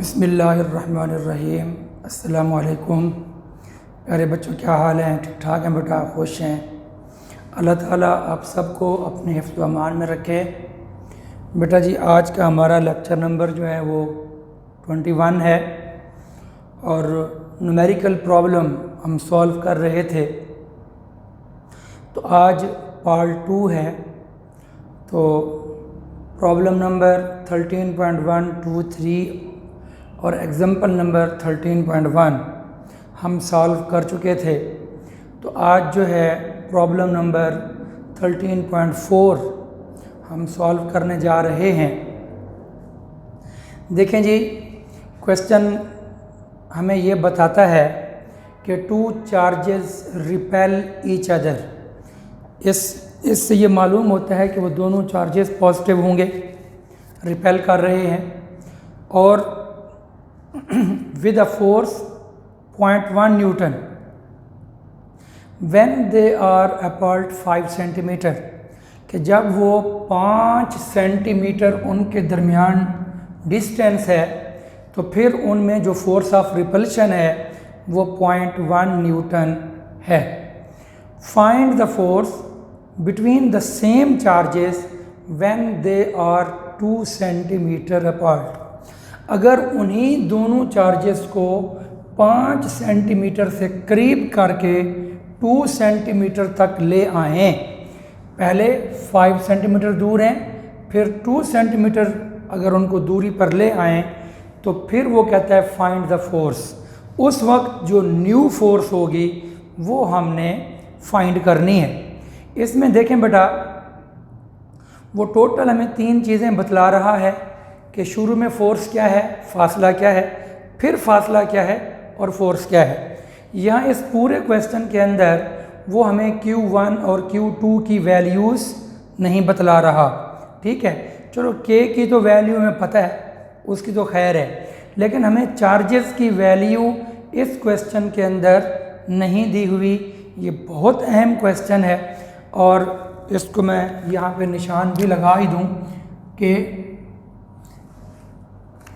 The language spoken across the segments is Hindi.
बिस्मिल्लाहिर्रहमानिर्रहीम। अस्सलामु अलैकुम। प्यारे बच्चों, क्या हाल हैं? ठीक ठाक हैं बेटा? खुश हैं? अल्लाह ताला आप सबको अपने हिफ्ज़ व अमान में रखे। बेटा जी, आज का हमारा लेक्चर नंबर जो है वो 21 है और न्यूमेरिकल प्रॉब्लम हम सॉल्व कर रहे थे। तो आज पार्ट 2 है। तो प्रॉब्लम नंबर 13.123 और एग्जाम्पल नंबर 13.1 हम सॉल्व कर चुके थे। तो आज जो है प्रॉब्लम नंबर 13.4 हम सॉल्व करने जा रहे हैं। देखें जी, क्वेश्चन हमें ये बताता है कि two charges repel each other. इससे ये मालूम होता है कि वो दोनों चार्जेस पॉजिटिव होंगे, रिपेल कर रहे हैं और with a force 0.1 Newton when they are apart 5 centimetre, कि जब वो 5 सेंटीमीटर उनके दरमियान डिस्टेंस है तो फिर उनमें जो फोर्स ऑफ रिपल्शन है वो 0.1 न्यूटन है। Find the force between the same charges when they are 2 centimetre apart. अगर उन्हीं दोनों चार्जेस को 5 सेंटीमीटर से करीब करके 2 सेंटीमीटर तक ले आएँ, पहले 5 सेंटीमीटर दूर हैं, फिर 2 सेंटीमीटर अगर उनको दूरी पर ले आएँ तो फिर वो कहता है फाइंड द फोर्स। उस वक्त जो न्यू फोर्स होगी वो हमने फाइंड करनी है। इसमें देखें बेटा, वो टोटल हमें 3 चीज़ें बतला रहा है कि शुरू में फोर्स क्या है, फासला क्या है, फिर फासला क्या है और फोर्स क्या है। यहाँ इस पूरे क्वेश्चन के अंदर वो हमें Q1 और Q2 की वैल्यूज़ नहीं बतला रहा। ठीक है, चलो K की तो वैल्यू हमें पता है, उसकी तो खैर है, लेकिन हमें चार्जेस की वैल्यू इस क्वेश्चन के अंदर नहीं दी हुई। ये बहुत अहम क्वेश्चन है और इसको मैं यहाँ पे निशान भी लगा ही दूँ कि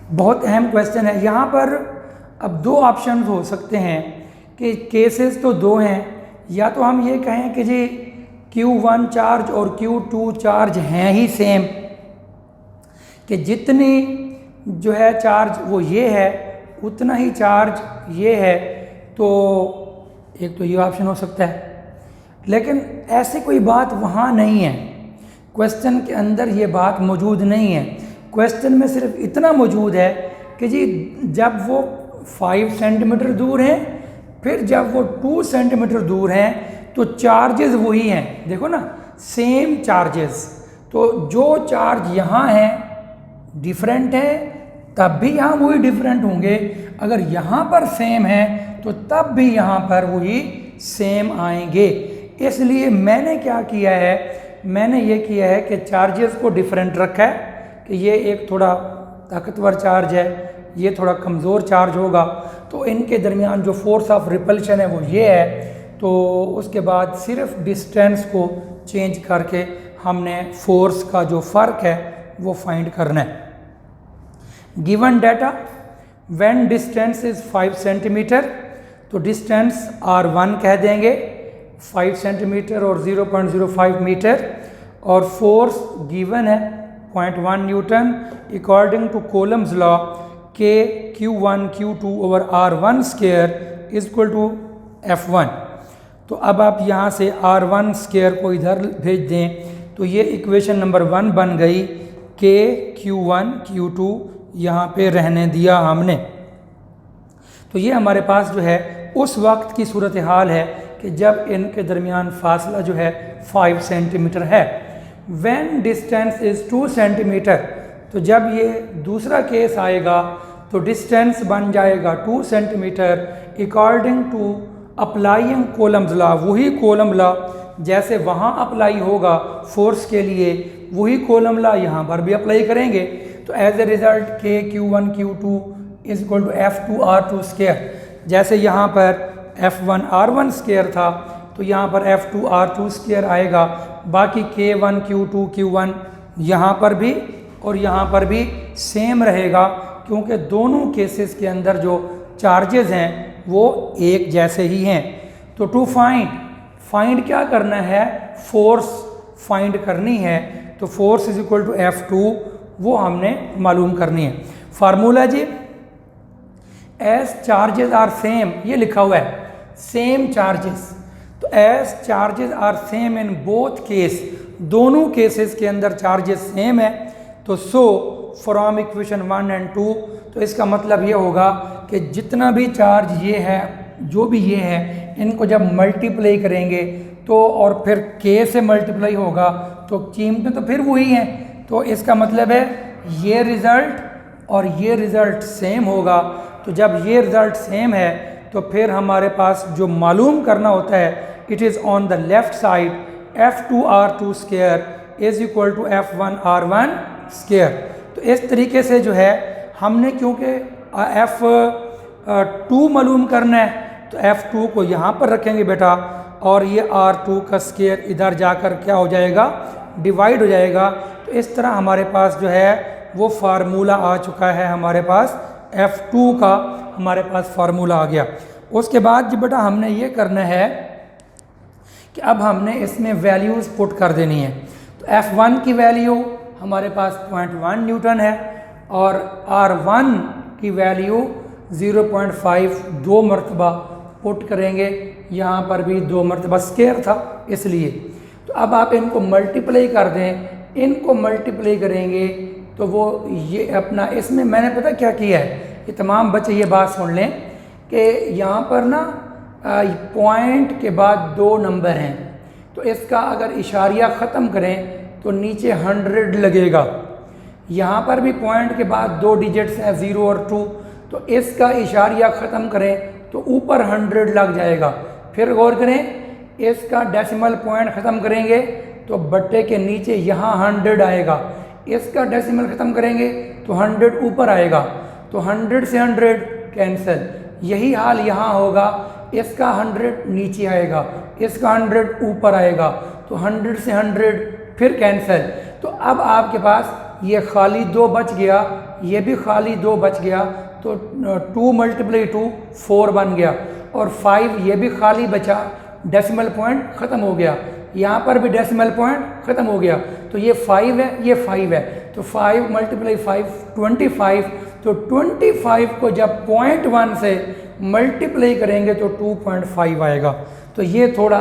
बहुत अहम क्वेश्चन है। यहाँ पर अब 2 ऑप्शन हो सकते हैं कि केसेस तो 2 हैं। या तो हम ये कहें कि जी Q1 चार्ज और Q2 चार्ज हैं ही सेम, कि जितनी जो है चार्ज वो ये है उतना ही चार्ज ये है। तो एक तो ये ऑप्शन हो सकता है, लेकिन ऐसी कोई बात वहाँ नहीं है। क्वेश्चन के अंदर ये बात मौजूद नहीं है। क्वेश्चन में सिर्फ इतना मौजूद है कि जी जब वो 5 सेंटीमीटर दूर हैं, फिर जब वो 2 सेंटीमीटर दूर हैं तो चार्जेस वही हैं। देखो ना, सेम चार्जेस। तो जो चार्ज यहाँ है डिफरेंट है, तब भी यहाँ वही डिफरेंट होंगे। अगर यहाँ पर सेम है तो तब भी यहाँ पर वही सेम आएंगे। इसलिए मैंने क्या किया है, मैंने ये किया है कि चार्जेस को डिफरेंट रखा है कि ये एक थोड़ा ताकतवर चार्ज है, ये थोड़ा कमज़ोर चार्ज होगा, तो इनके दरमियान जो फोर्स ऑफ रिपल्शन है वो ये है। तो उसके बाद सिर्फ डिस्टेंस को चेंज करके हमने फोर्स का जो फ़र्क है वो फाइंड करना है। Given data, when distance is 5 centimetre, तो डिस्टेंस R1 कह देंगे, 5 सेंटीमीटर और 0.05 मीटर, और फोर्स गिवन है 0.1 newton according to Coulomb's law के Q1 Q2 over R1 square is equal to F1। तो अब आप यहाँ से R1 स्क्वायर को इधर भेज दें तो ये इक्वेशन नंबर 1 बन गई। के Q1 Q2 यहाँ पे रहने दिया हमने। तो ये हमारे पास जो है उस वक्त की सूरत हाल है कि जब इनके दरमियान फासला जो है 5 सेंटीमीटर है। When डिस्टेंस इज़ 2 सेंटीमीटर, तो जब ये दूसरा केस आएगा तो डिस्टेंस बन जाएगा 2 centimetre according to applying Coulomb's law. वही कूलम लॉ जैसे वहाँ अप्लाई होगा फोर्स के लिए, वही कूलम लॉ यहाँ पर भी अप्लाई करेंगे। तो एज ए रिज़ल्ट के Q1 Q2 is equal to F2 R2 square. जैसे यहाँ पर F1 R1 स्क्वायर था तो यहाँ पर F2 R2 स्क्वायर आएगा। बाकी K1 Q2 Q1 यहाँ पर भी और यहाँ पर भी सेम रहेगा। क्योंकि दोनों केसेस के अंदर जो चार्जेस हैं वो एक जैसे ही हैं। तो टू फाइंड क्या करना है, फोर्स फाइंड करनी है। तो force is equal to F2 वो हमने मालूम करनी है। फार्मूला जी, एज चार्जेस आर सेम, ये लिखा हुआ है सेम चार्जेस। तो as charges are same in both case, दोनों केसेस के अंदर चार्जेस सेम है। तो सो फ्रॉम इक्वेशन 1 एंड 2, तो इसका मतलब ये होगा कि जितना भी चार्ज ये है, जो भी ये है, इनको जब मल्टीप्लाई करेंगे तो और फिर k से मल्टीप्लाई होगा तो कीमतें तो फिर वही हैं। तो इसका मतलब है ये रिज़ल्ट और ये रिज़ल्ट सेम होगा। तो जब ये रिज़ल्ट सेम है तो फिर हमारे पास जो मालूम करना होता है, it is on the left side F2R2 square is equal to F1R1 square. तो इस तरीके से जो है हमने, क्योंकि F2 मालूम करना है तो F2 को यहाँ पर रखेंगे बेटा, और ये R2 का स्क्वायर इधर जाकर क्या हो जाएगा, डिवाइड हो जाएगा। तो इस तरह हमारे पास जो है वो फार्मूला आ चुका है, हमारे पास F2 का हमारे पास फार्मूला आ गया। उसके बाद जी बेटा हमने ये करना है कि अब हमने इसमें वैल्यूज़ पुट कर देनी है। तो F1 की वैल्यू हमारे पास 0.1 न्यूटन है और R1 की वैल्यू 0.5 दो मरतबा पुट करेंगे, यहाँ पर भी दो मरतबा स्क्वायर था इसलिए। तो अब आप इनको मल्टीप्लाई कर दें, इनको मल्टीप्लाई करेंगे तो वो ये अपना, इसमें मैंने पता क्या किया है, ये तमाम बच्चे ये बात सुन लें कि यहाँ पर ना पॉइंट के बाद दो नंबर हैं, तो इसका अगर इशारिया ख़त्म करें तो नीचे 100 लगेगा। यहाँ पर भी पॉइंट के बाद दो डिजिट्स हैं 0 और 2, तो इसका इशारिया ख़त्म करें तो ऊपर 100 लग जाएगा। फिर गौर करें, इसका डेसिमल पॉइंट ख़त्म करेंगे तो बट्टे के नीचे यहाँ 100 आएगा, इसका डेसिमल ख़त्म करेंगे तो 100 ऊपर आएगा। तो 100 से 100 कैंसिल, यही हाल यहाँ होगा, इसका 100 नीचे आएगा, इसका 100 ऊपर आएगा, तो 100 से 100 फिर कैंसिल। तो अब आपके पास ये खाली 2 बच गया, ये भी खाली 2 बच गया, तो 2 × 2 4 बन गया, और 5 ये भी खाली बचा, डेसिमल पॉइंट ख़त्म हो गया, यहाँ पर भी डेसिमल पॉइंट ख़त्म हो गया। तो ये 5 है, ये 5 है, तो 5 × 5 25, तो 25 को जब 0.1 से मल्टीप्लाई करेंगे तो 2.5 आएगा। तो ये थोड़ा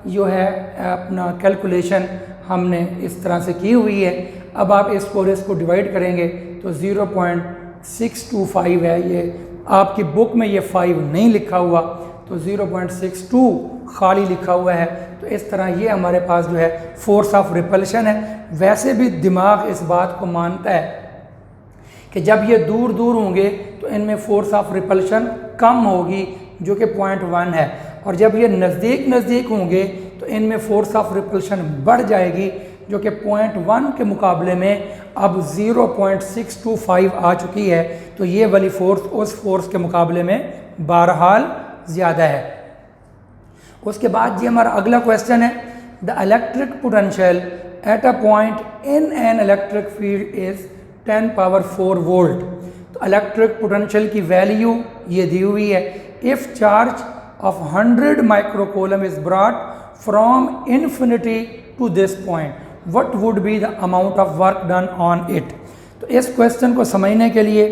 जो है अपना कैलकुलेशन हमने इस तरह से की हुई है। अब आप इसको डिवाइड करेंगे तो 0.625 है, ये आपकी बुक में ये 5 नहीं लिखा हुआ, तो 0.62 खाली लिखा हुआ है। तो इस तरह ये हमारे पास जो है फोर्स ऑफ रिपल्शन है। वैसे भी दिमाग इस बात को मानता है कि जब ये दूर दूर होंगे तो इनमें फोर्स ऑफ रिपल्शन कम होगी, जो कि 0.1 है, और जब ये नज़दीक नज़दीक होंगे तो इनमें फोर्स ऑफ रिपल्शन बढ़ जाएगी, जो कि 0.1 के मुकाबले में अब 0.625 आ चुकी है। तो ये वाली फोर्स उस फोर्स के मुकाबले में बहरहाल ज़्यादा है। उसके बाद जी हमारा अगला क्वेश्चन है, the electric potential at a point in an electric field is 10⁴ volt. तो इलेक्ट्रिक पोटेंशियल की वैल्यू ये दी हुई है, if charge of 100 microcoulomb is brought from infinity to this point, what would be the amount of work done on it. तो इस क्वेश्चन को समझने के लिए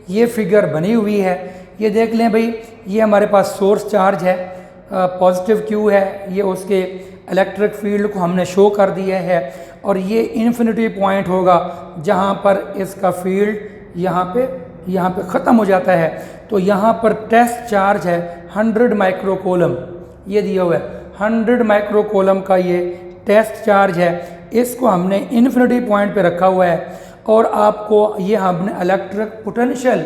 ये फिगर बनी हुई है, ये देख लें भाई, ये हमारे पास सोर्स चार्ज है, पॉजिटिव क्यू है, ये उसके इलेक्ट्रिक फील्ड को हमने शो कर दिया है, और ये इन्फिनिटी पॉइंट होगा जहाँ पर इसका फील्ड यहाँ पे ख़त्म हो जाता है। तो यहाँ पर टेस्ट चार्ज है 100 माइक्रोकूलम, ये दिया हुआ है 100 माइक्रोकूलम का ये टेस्ट चार्ज है, इसको हमने इन्फिनिटी पॉइंट पे रखा हुआ है। और आपको ये हमने इलेक्ट्रिक पोटेंशियल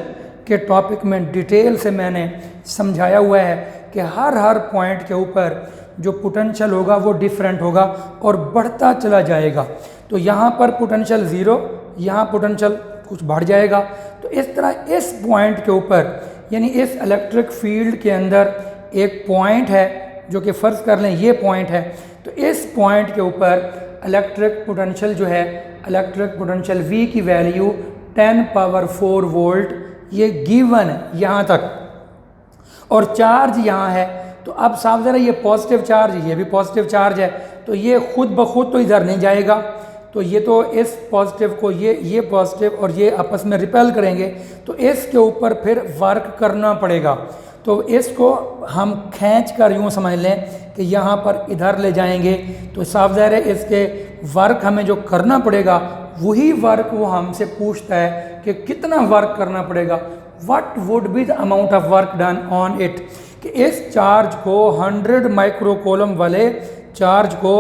के टॉपिक में डिटेल से मैंने समझाया हुआ है कि हर पॉइंट के ऊपर जो पोटेंशियल होगा वो डिफरेंट होगा और बढ़ता चला जाएगा। तो यहाँ पर पोटेंशियल 0, यहाँ पोटेंशियल कुछ बढ़ जाएगा। तो इस तरह इस पॉइंट के ऊपर, यानी इस इलेक्ट्रिक फील्ड के अंदर एक पॉइंट है, जो कि फ़र्ज़ कर लें ये पॉइंट है, तो इस पॉइंट के ऊपर इलेक्ट्रिक पोटेंशियल जो है, इलेक्ट्रिक पोटेंशियल V की वैल्यू 10⁴ वोल्ट ये गिवन है यहाँ तक, और चार्ज यहाँ है, तो अब साफ ज़रा ये पॉजिटिव चार्ज, ये भी पॉजिटिव चार्ज है, तो ये खुद ब खुद तो इधर नहीं जाएगा, तो ये तो इस पॉजिटिव को ये पॉजिटिव और ये आपस में रिपेल करेंगे, तो इसके ऊपर फिर वर्क करना पड़ेगा। तो इसको हम खींच कर यूँ समझ लें कि यहाँ पर इधर ले जाएंगे, तो साफ ज़ाहिर है इसके वर्क हमें जो करना पड़ेगा वही वर्क वो हमसे पूछता है कि कितना वर्क करना पड़ेगा, what would be the amount of work done on it, कि इस चार्ज को 100 माइक्रो कूलम वाले चार्ज को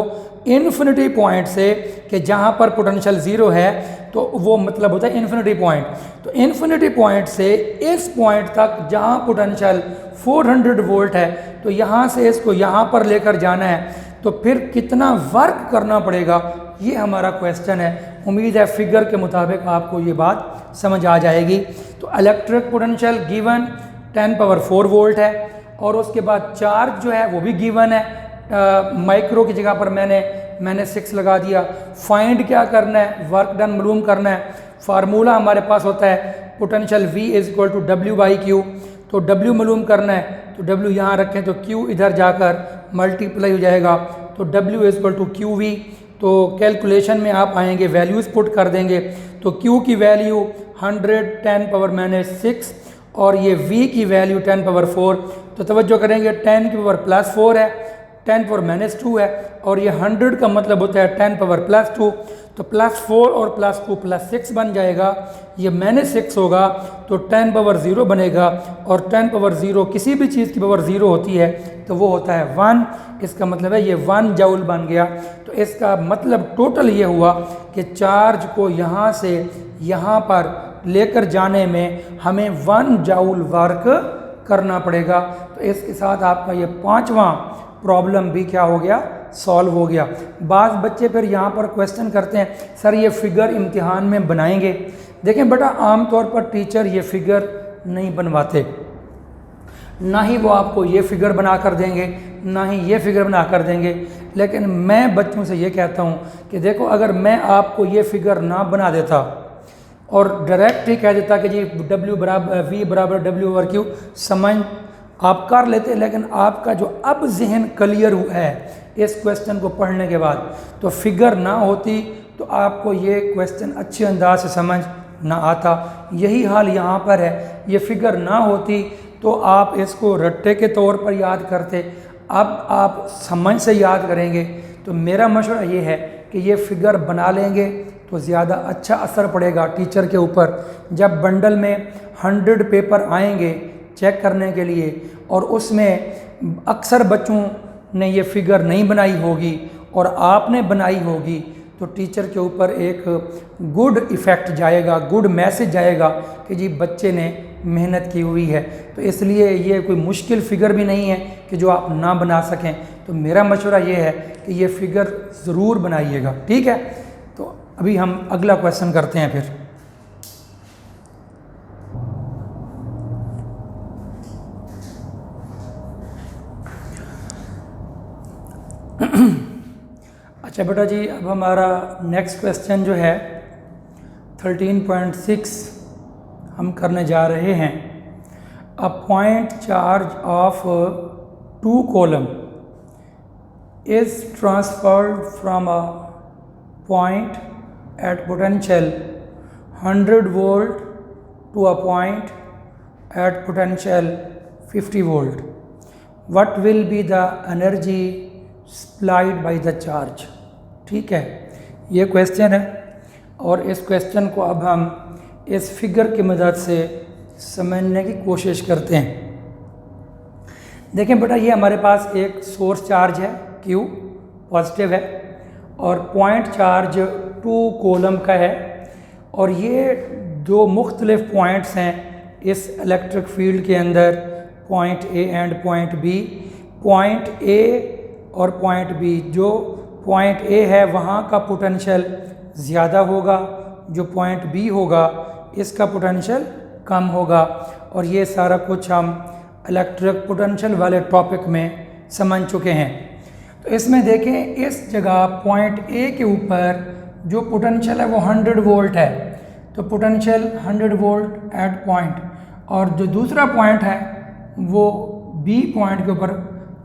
इन्फिनिटी पॉइंट से, कि जहाँ पर पोटेंशियल ज़ीरो है तो वो मतलब होता है इन्फिनिटी पॉइंट, तो इन्फिनिटी पॉइंट से इस पॉइंट तक जहाँ पोटेंशियल 400 वोल्ट है, तो यहाँ से इसको यहाँ पर लेकर जाना है, तो फिर कितना वर्क करना पड़ेगा, ये हमारा क्वेश्चन है। उम्मीद है फिगर के मुताबिक आपको ये बात समझ आ जाएगी। तो electric potential given 10 power 4 volt है, और उसके बाद चार्ज जो है वो भी गिवन है, माइक्रो की जगह पर मैंने 6 लगा दिया। फाइंड क्या करना है, वर्क डन मालूम करना है। फार्मूला हमारे पास होता है potential V is equal to W/Q, तो W मालूम करना है, तो W यहाँ रखें तो Q इधर जाकर मल्टीप्लाई हो जाएगा, तो W is equal to QV। तो कैलकुलेशन में आप आएंगे, वैल्यूज़ पुट कर देंगे, तो Q की वैल्यू 110 पावर -6 और ये V की वैल्यू 10 पावर 4, तो तवज्जो करेंगे 10 की पावर +4 है, 10 पावर -2 है, और ये 100 का मतलब होता है 10 पावर +2, तो +4 और +2 +6 बन जाएगा, ये -6 होगा तो 10 पावर 0 बनेगा, और 10 पावर 0 किसी भी चीज़ की पावर 0 होती है तो वो होता है 1, इसका मतलब है ये 1 जूल बन गया। तो इसका मतलब टोटल ये हुआ कि चार्ज को यहाँ से यहाँ पर लेकर जाने में हमें 1 जूल वर्क करना पड़ेगा। तो इसके साथ आपका ये 5वां प्रॉब्लम भी क्या हो गया, सॉल्व हो गया। बाज़ बच्चे फिर यहाँ पर क्वेश्चन करते हैं सर ये फिगर इम्तिहान में बनाएंगे। देखें बेटा, आम तौर पर टीचर ये फिगर नहीं बनवाते, ना ही वो आपको ये फिगर बना कर देंगे, ना ही ये फिगर बना कर देंगे, लेकिन मैं बच्चों से ये कहता हूँ कि देखो अगर मैं आपको ये फिगर ना बना देता और डायरेक्ट ही कह देता कि जी W बराबर V बराबर W/Q समझ आप कर लेते, लेकिन आपका जो अब जहन क्लियर हुआ है इस क्वेश्चन को पढ़ने के बाद, तो फिगर ना होती तो आपको ये क्वेश्चन अच्छे अंदाज से समझ ना आता। यही हाल यहाँ पर है, ये फिगर ना होती तो आप इसको रट्टे के तौर पर याद करते, अब आप समझ से याद करेंगे। तो मेरा मशवरा ये है कि ये फिगर बना लेंगे तो ज़्यादा अच्छा असर पड़ेगा टीचर के ऊपर। जब बंडल में 100 पेपर आएंगे चेक करने के लिए और उसमें अक्सर बच्चों ने ये फिगर नहीं बनाई होगी और आपने बनाई होगी, तो टीचर के ऊपर एक गुड इफ़ेक्ट जाएगा, गुड मैसेज जाएगा कि जी बच्चे ने मेहनत की हुई है। तो इसलिए ये कोई मुश्किल फ़िगर भी नहीं है कि जो आप ना बना सकें। तो मेरा मशवरा ये है कि ये फ़िगर ज़रूर बनाइएगा, ठीक है। तो अभी हम अगला क्वेश्चन करते हैं फिर। अच्छा बेटा जी, अब हमारा नेक्स्ट क्वेश्चन जो है 13.6 हम करने जा रहे हैं। A point charge of 2 coulomb is transferred from a point at potential 100 volt to a point at potential 50 volt. What will be the energy supplied by the charge. ठीक है, ये क्वेश्चन है और इस क्वेश्चन को अब हम इस फिगर की मदद से समझने की कोशिश करते हैं। देखें बेटा, ये हमारे पास एक सोर्स चार्ज है Q पॉजिटिव है और पॉइंट चार्ज 2 कॉलम का है, और ये 2 मुख्तलिफ पॉइंट्स हैं इस इलेक्ट्रिक फील्ड के अंदर, point A and point B। Point A और पॉइंट B, जो पॉइंट A है वहाँ का पोटेंशियल ज़्यादा होगा, जो पॉइंट B होगा इसका पोटेंशियल कम होगा। और ये सारा कुछ हम इलेक्ट्रिक पोटेंशियल वाले टॉपिक में समझ चुके हैं। तो इसमें देखें, इस जगह पॉइंट A के ऊपर जो पोटेंशियल है वो 100 वोल्ट है, तो पोटेंशियल 100 वोल्ट एट पॉइंट, और जो दूसरा पॉइंट है वो बी पॉइंट के ऊपर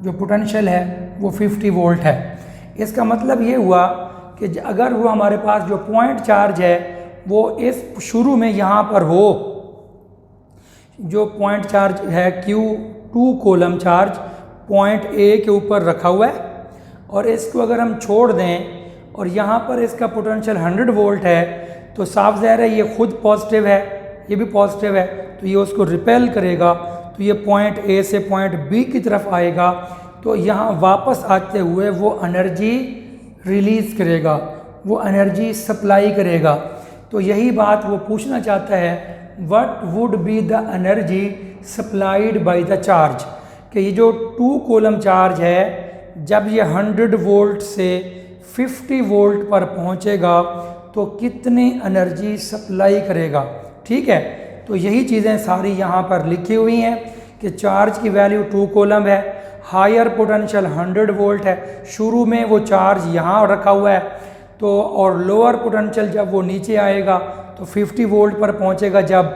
जो पोटेंशियल है वो 50 वोल्ट है। इसका मतलब ये हुआ कि अगर वो हमारे पास जो पॉइंट चार्ज है वो इस शुरू में यहाँ पर हो, जो पॉइंट चार्ज है Q2 kolam charge point A के ऊपर रखा हुआ है, और इसको अगर हम छोड़ दें और यहाँ पर इसका पोटेंशियल 100 वोल्ट है, तो साफ ज़ाहिर है ये खुद पॉजिटिव है, ये भी पॉजिटिव है, तो ये उसको रिपेल करेगा, तो ये पॉइंट A से पॉइंट B की तरफ आएगा, तो यहाँ वापस आते हुए वो एनर्जी रिलीज़ करेगा, वो एनर्जी सप्लाई करेगा। तो यही बात वो पूछना चाहता है, what would be the energy supplied by the charge, कि ये जो 2 कोलम चार्ज है जब ये 100 वोल्ट से 50 वोल्ट पर पहुंचेगा तो कितनी एनर्जी सप्लाई करेगा। ठीक है, तो यही चीज़ें सारी यहाँ पर लिखी हुई हैं कि चार्ज की वैल्यू 2 कोलम है, हायर पोटेंशियल 100 वोल्ट है, शुरू में वो चार्ज यहाँ रखा हुआ है, तो और लोअर पोटेंशियल जब वो नीचे आएगा तो 50 वोल्ट पर पहुँचेगा जब,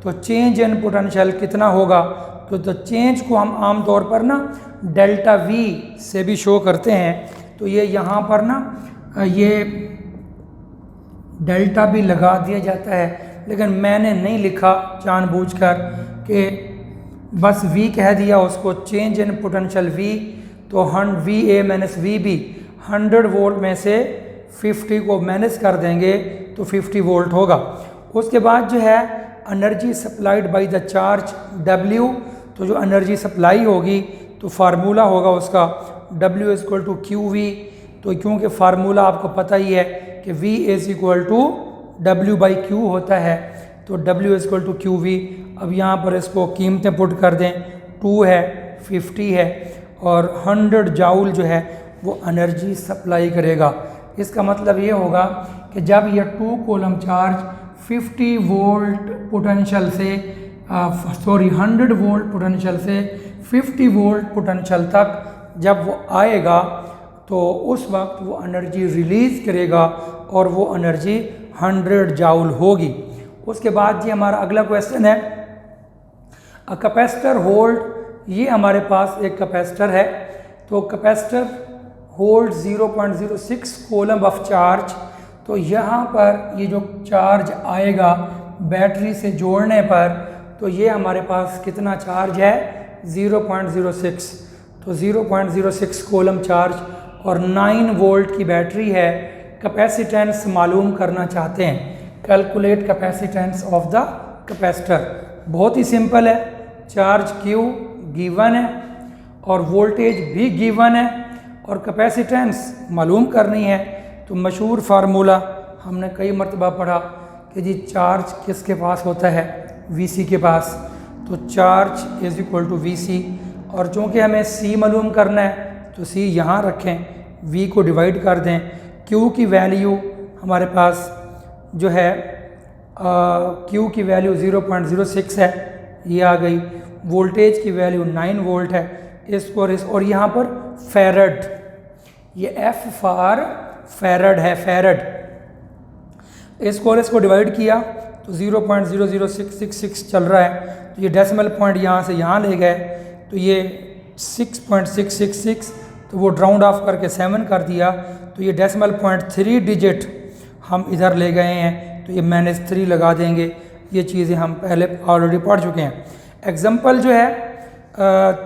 तो चेंज इन पोटेंशियल कितना होगा। तो चेंज को हम आम तौर पर ना डेल्टा V से भी शो करते हैं, तो ये यहाँ पर ना ये डेल्टा भी लगा दिया जाता है, लेकिन मैंने नहीं लिखा जानबूझकर कि बस V कह दिया उसको, चेंज इन पोटेंशियल V, तो VA माइनस VB 100 वोल्ट में से 50 को माइनस कर देंगे तो 50 वोल्ट होगा। उसके बाद जो है energy supplied by the charge W, तो जो एनर्जी सप्लाई होगी तो फार्मूला होगा उसका W इक्वल टू QV, तो क्योंकि फार्मूला आपको पता ही है कि V is equal to W by Q होता है, तो W इक्वल टू QV। अब यहाँ पर इसको कीमतें पुट कर दें, 2 है, 50 है, और 100 जाउल जो है वो एनर्जी सप्लाई करेगा। इसका मतलब ये होगा कि जब ये 2 कोलम चार्ज 50 वोल्ट पोटेंशियल से 100 वोल्ट पोटेंशियल से 50 वोल्ट पोटेंशियल तक जब वो आएगा तो उस वक्त वो एनर्जी रिलीज़ करेगा और वो एनर्जी 100 जाउल होगी। उसके बाद जी हमारा अगला क्वेश्चन है, अ कैपेसिटर होल्ड, ये हमारे पास एक कैपेसिटर है, तो capacitor hold 0.06 coulomb of charge, तो यहाँ पर ये जो चार्ज आएगा बैटरी से जोड़ने पर, तो ये हमारे पास कितना चार्ज है 0.06, तो 0.06 कोलम चार्ज और 9 वोल्ट की बैटरी है। कैपेसिटेंस मालूम करना चाहते हैं, calculate capacitance of the capacitor. बहुत ही सिंपल है, चार्ज Q गिवन है और वोल्टेज भी गिवन है और कैपेसिटेंस मालूम करनी है। तो मशहूर फार्मूला हमने कई मरतबा पढ़ा कि जी चार्ज किसके पास होता है, VC के पास, तो charge is equal to VC, और चूँकि हमें C मालूम करना है तो C यहाँ रखें, V को डिवाइड कर दें, Q की वैल्यू हमारे पास जो है Q की वैल्यू 0.06 है, ये आ गई, वोल्टेज की वैल्यू 9 वोल्ट है, इसको और यहाँ पर फेरड, ये F फॉर फेरड है, फेरड, इसको डिवाइड किया तो 0.00666 चल रहा है, तो ये डेसिमल पॉइंट यहाँ से यहाँ ले गए तो ये 6.666, तो वो राउंड ऑफ करके 7 कर दिया, तो ये डेसिमल पॉइंट 3 डिजिट हम इधर ले गए हैं, तो ये -3 लगा देंगे। ये चीज़ें हम पहले ऑलरेडी पढ़ चुके हैं। एग्जांपल जो है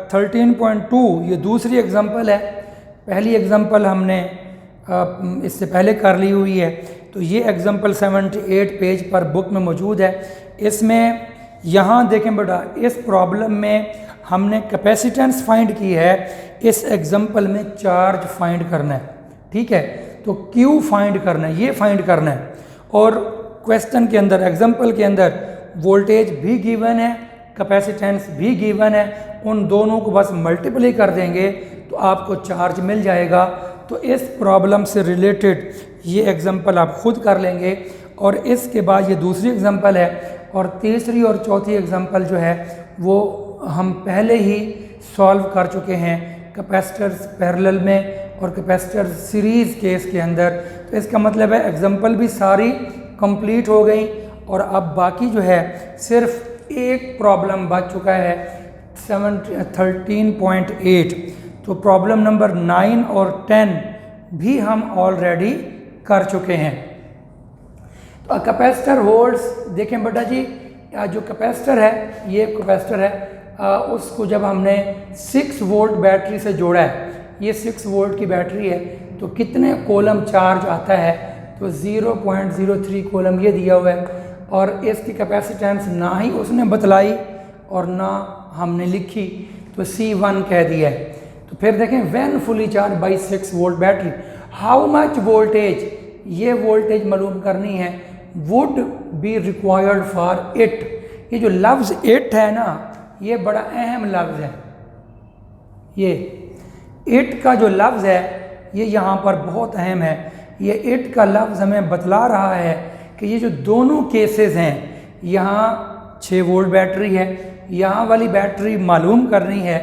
13.2, ये दूसरी एग्जांपल है, पहली एग्जांपल हमने इससे पहले कर ली हुई है, तो ये एग्जांपल 78 पेज पर बुक में मौजूद है। इसमें यहाँ देखें बेटा, इस प्रॉब्लम में हमने कैपेसिटेंस फाइंड की है, इस एग्जांपल में चार्ज फाइंड करना है, ठीक है, तो Q फाइंड करना है, ये फाइंड करना है, और क्वेश्चन के अंदर, एग्जांपल के अंदर वोल्टेज भी गिवन है, कैपेसिटेंस भी गिवन है, उन दोनों को बस मल्टीप्लाई कर देंगे तो आपको चार्ज मिल जाएगा। तो इस प्रॉब्लम से रिलेटेड ये एग्जांपल आप खुद कर लेंगे, और इसके बाद ये दूसरी एग्जांपल है, और तीसरी और चौथी एग्जांपल जो है वो हम पहले ही सॉल्व कर चुके हैं कैपेसिटर्स पैरेलल में और कैपेसिटर सीरीज़ केस के अंदर। तो इसका मतलब है एग्जांपल भी सारी कंप्लीट हो गई, और अब बाकी जो है सिर्फ एक प्रॉब्लम बच चुका है 13.8। तो प्रॉब्लम नंबर 9 और 10 भी हम ऑलरेडी कर चुके हैं। तो कैपेसिटर होल्ड्स, देखें बेटा जी, जो कैपेसिटर है, ये कैपेसिटर है, उसको जब हमने 6 वोल्ट बैटरी से जोड़ा है, ये 6 वोल्ट की बैटरी है, तो कितने कोलम चार्ज आता है, तो 0.03 कोलम ये दिया हुआ है। और इसकी कैपेसिटेंस ना ही उसने बतलाई और ना हमने लिखी, तो C1 कह दिया है। तो फिर देखें, when fully charge by 6 volt battery, how much voltage, ये वोल्टेज मालूम करनी है, would be required for it. ये जो लफ्ज़ इट है ना, ये बड़ा अहम लफ्ज़ है। ये इट का जो लफ्ज़ है ये यहाँ पर बहुत अहम है। ये इट का लफ्ज़ हमें बतला रहा है कि ये जो दोनों केसेस हैं, यहाँ 6 वोल्ट बैटरी है, यहाँ वाली बैटरी मालूम करनी है,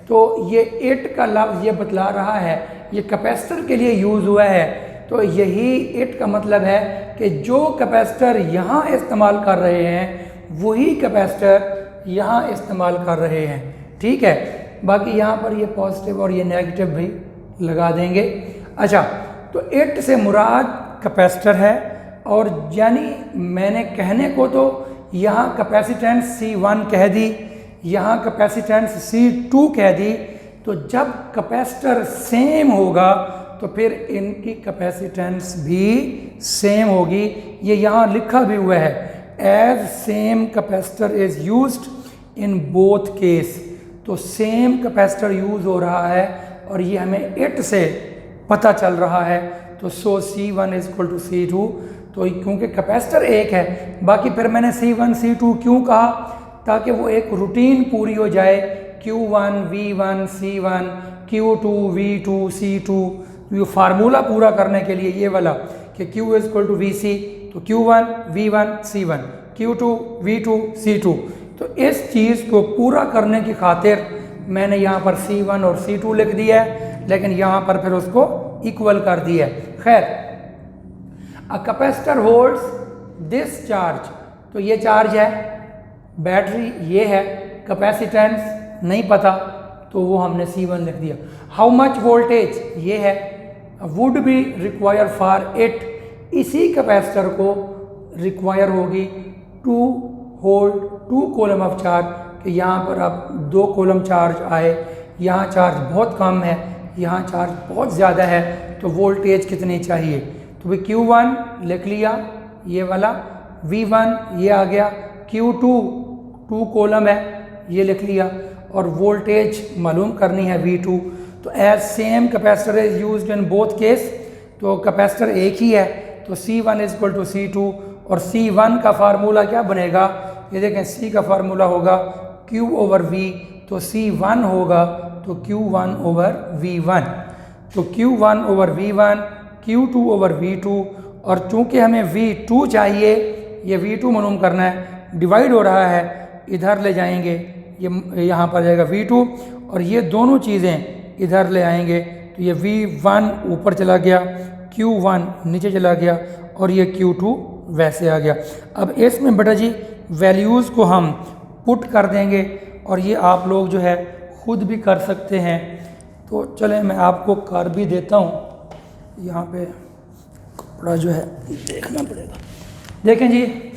तो ये इट का लफ्ज़ ये बतला रहा है, ये कैपेसिटर के लिए यूज़ हुआ है। तो यही इट का मतलब है कि जो कैपेसिटर यहाँ इस्तेमाल कर रहे हैं वही कैपेसिटर यहाँ इस्तेमाल कर रहे हैं। ठीक है, बाकी यहाँ पर ये पॉजिटिव और ये नेगेटिव भी लगा देंगे। अच्छा, तो इट से मुराद कैपेसिटर है, और यानी मैंने कहने को तो यहाँ कैपेसिटेंस C1 कह दी, यहाँ कैपेसिटेंस C2 कह दी। तो जब कैपेसिटर सेम होगा तो फिर इनकी कैपेसिटेंस भी सेम होगी। ये यहाँ लिखा भी हुआ है, as same capacitor is used in both case. तो सेम कैपेसिटर यूज़ हो रहा है और ये हमें इट से पता चल रहा है। तो सो C1 is equal to C2। तो क्योंकि कैपेसिटर एक है, बाकी फिर मैंने C1 C2 क्यों कहा, ताकि वो एक रूटीन पूरी हो जाए। Q1 V1 C1, Q2 V2 C2, ये फार्मूला पूरा करने के लिए ये वाला कि Q is equal to VC, तो Q1 V1 C1, Q2 V2 C2। तो इस चीज़ को पूरा करने की खातिर मैंने यहाँ पर C1 और C2 लिख दिया है, लेकिन यहाँ पर फिर उसको इक्वल कर दिया है। खैर, a capacitor holds this charge, तो ये चार्ज है, बैटरी ये है, कैपेसिटेंस नहीं पता तो वो हमने C1 लिख दिया। हाउ मच वोल्टेज ये है, would be require for it, इसी कैपेसिटर को रिक्वायर होगी to hold 2 coulomb of charge, कि यहाँ पर अब 2 कोलम चार्ज आए, यहाँ चार्ज बहुत कम है, यहाँ चार्ज बहुत ज़्यादा है, तो वोल्टेज कितनी चाहिए। तो भाई Q1 लिख लिया ये वाला, V1 ये आ गया, Q2 2 कोलम है ये लिख लिया, और वोल्टेज मालूम करनी है V2। तो as same capacitor is used in both case, तो कैपेसिटर एक ही है, तो C1 is equal to C2। और C1 का फार्मूला क्या बनेगा, ये देखें, C का फार्मूला होगा Q ओवर V, तो C1 होगा तो Q1 ओवर V1, तो Q1 over V1, Q2 over V2। और चूंकि हमें V2 चाहिए, ये V2 मालूम करना है, डिवाइड हो रहा है, इधर ले जाएंगे, ये यहाँ पर जाएगा V2, और ये दोनों चीज़ें इधर ले आएंगे, तो ये V1 ऊपर चला गया, Q1 नीचे चला गया, और ये Q2 वैसे आ गया। अब इसमें बेटा जी वैल्यूज़ को हम पुट कर देंगे, और ये आप लोग जो है ख़ुद भी कर सकते हैं। तो चलें मैं आपको कर भी देता हूँ, यहाँ पे कपड़ा जो है देखना पड़ेगा। देखें जी,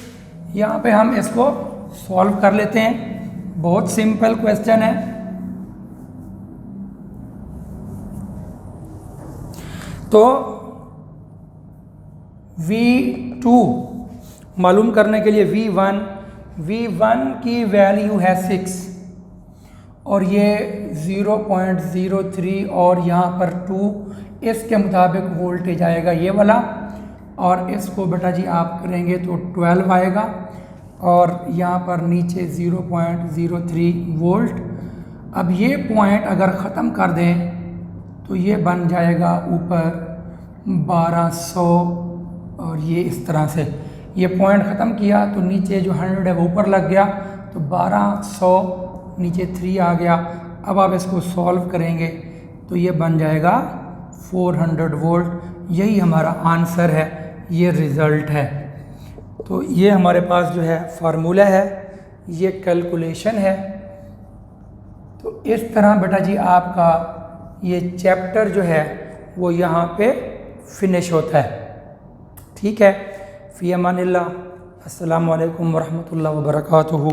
यहाँ पे हम इसको सॉल्व कर लेते हैं, बहुत सिंपल क्वेश्चन है। तो V2 मालूम करने के लिए V1 की वैल्यू है 6, और ये 0.03 और यहाँ पर 2, इसके मुताबिक वोल्टेज आएगा ये वाला, और इसको बेटा जी आप करेंगे तो 12 आएगा, और यहाँ पर नीचे 0.03 वोल्ट। अब ये पॉइंट अगर ख़त्म कर दें तो ये बन जाएगा ऊपर 1200, और ये इस तरह से ये पॉइंट ख़त्म किया तो नीचे जो 100 है वो ऊपर लग गया, तो 1200 नीचे 3 आ गया। अब आप इसको सॉल्व करेंगे तो ये बन जाएगा 400 वोल्ट। यही हमारा आंसर है, ये रिज़ल्ट है। तो ये हमारे पास जो है फार्मूला है ये कैलकुलेशन है। तो इस तरह बेटा जी आपका ये चैप्टर जो है वो यहाँ पे फिनिश होता है। ठीक है, फ़ी अमानिल्लाह, अस्सलामु अलैकुम वरहमतुल्लाहि वबरकातुहू।